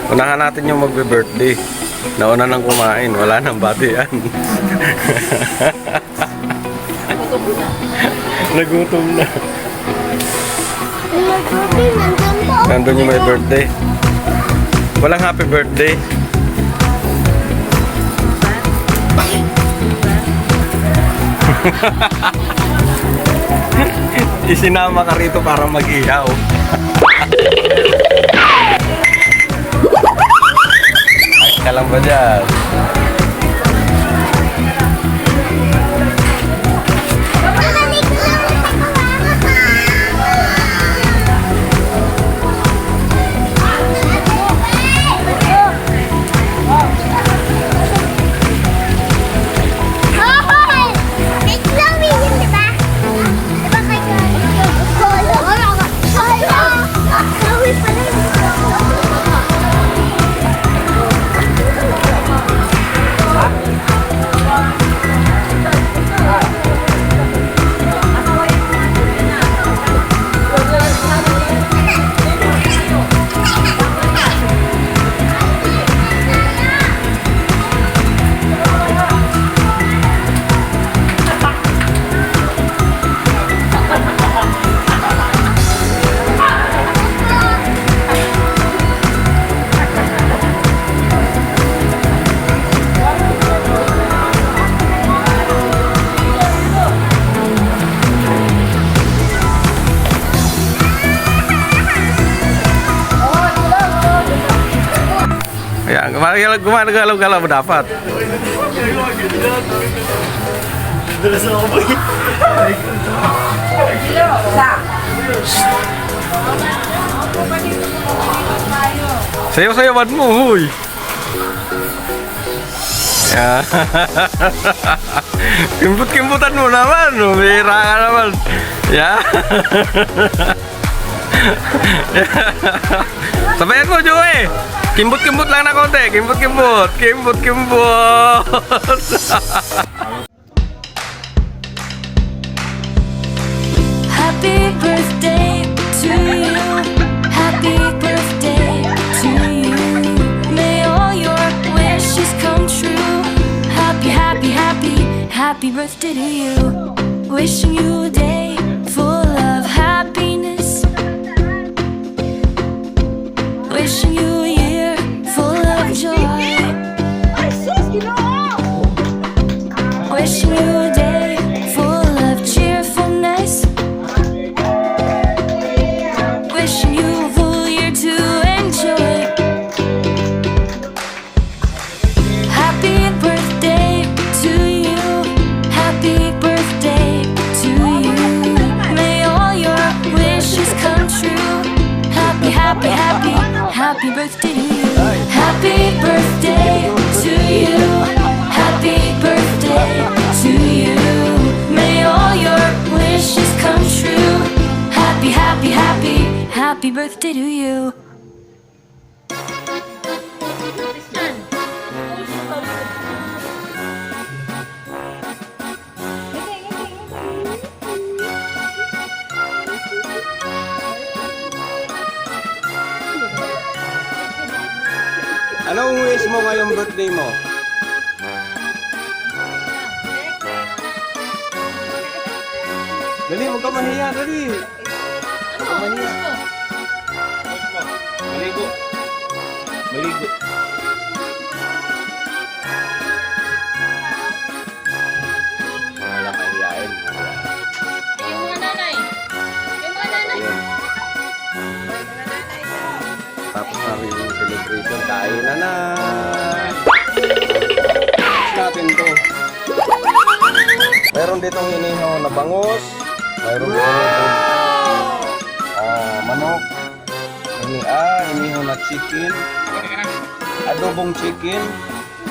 Unahan natin yung magbe-birthday. Nauna nang kumain, wala nang batian. Nagutom na. Nandun yung may birthday. Walang happy birthday. Isinama ka rito para mag-ihaw. Ay, ka lang ba dyan? Ayan, gumagalaw-galaw mo dapat. Sayaw-sayawan mo, huy. Yeah. Kimbut-kimbutan mo naman, bihira ka naman. Yeah. Sabayan mo, Joey. Kimbut-kimbut lang na konti. Kimbut-kimbut. Kimbut-kimbut. Happy birthday to you. Happy birthday to you. May all your wishes come true. Happy, happy, happy, happy birthday to you. Wishing you a day full of happiness. Wishing you a year full of joy. Wishing you a day full of cheerfulness. Wishing you a full year to enjoy. Happy birthday to you. Happy birthday to you. May all your wishes come true. Happy, happy, happy, happy birthday to you. Happy birthday to you. Happy birthday to you. May all your wishes come true. Happy, happy, happy, happy birthday to you. Anong wish mo ngayong birthday mo? Dali, huwag ka mahiya, dali. Huwag ka mahiya. Maligo. Maligo. Wala mahiyain. Yung mga nanay. Yung mga nanay. Tapos na rin yung celebration. Kain na. Natin to. Mayroon ditong inihaw na bangus. Mayroon ditong manok. Inihaw na chicken. Adobong chicken.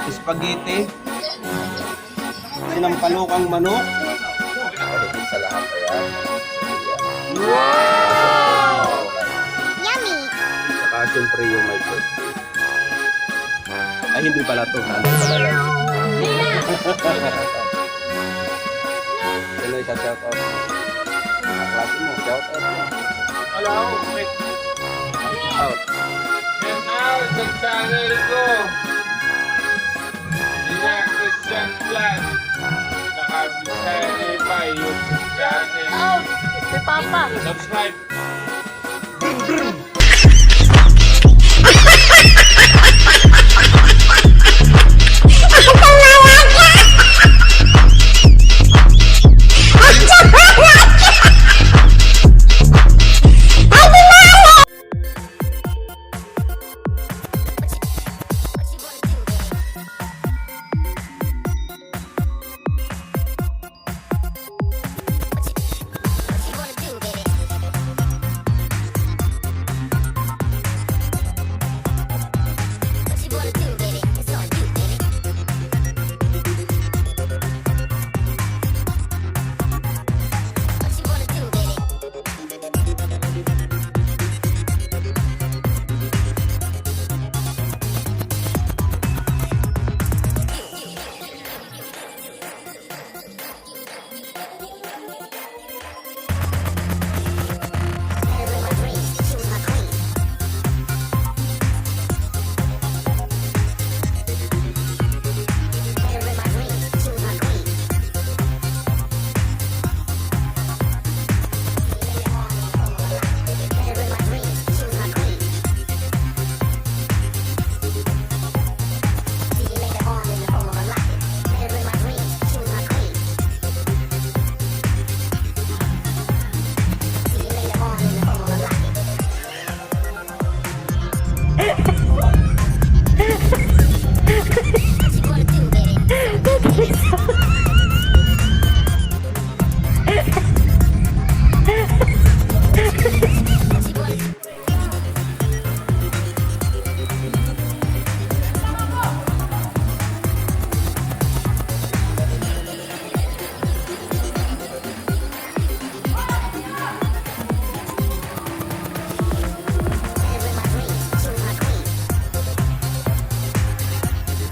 Spaghetti. Sinampalukang manok. Higit sa lahat yan. Wow! Yummy! Saka siyempre yung may bird. Ay, hindi pala ito. Ano pala lang? Sino isa shout out? Kaklase mo, shout out mo. Hello, wait. Out. Shout out. sa channel ko. Gina Christian Vlog. Nakabisaya pa yung channel. Oh, si Papa. Subscribe.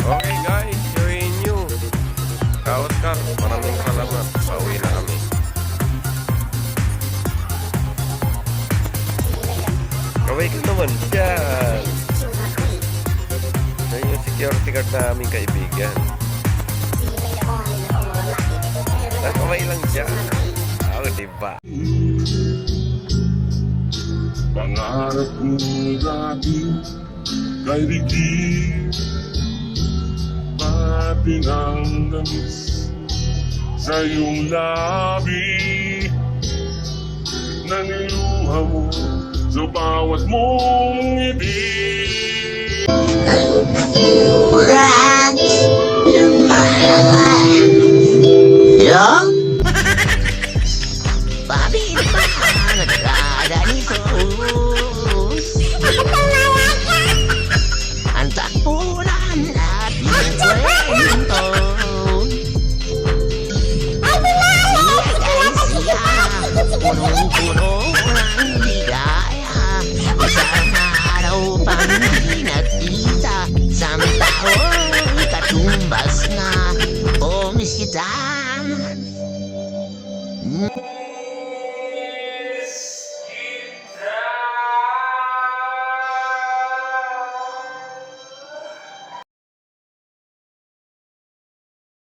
Okay guys, yung inyo. Ka-Oscar, maraming salamat. Pauwi na kami. Kaway ka naman dyan. Yan yung security guard na aming kaibigan. Kaway lang dyan. Oh, diba? Pangarap kong dati kay Ricky, pati ng gamis sa iyong labi na niluha mo sa bawat mong ngiti. Ang takbuhan at yung kwento. Siya kay siya, punong-puno ng ligaya. Isang araw pang di nagkita, isang taong katumbas na. Oh, miss kita.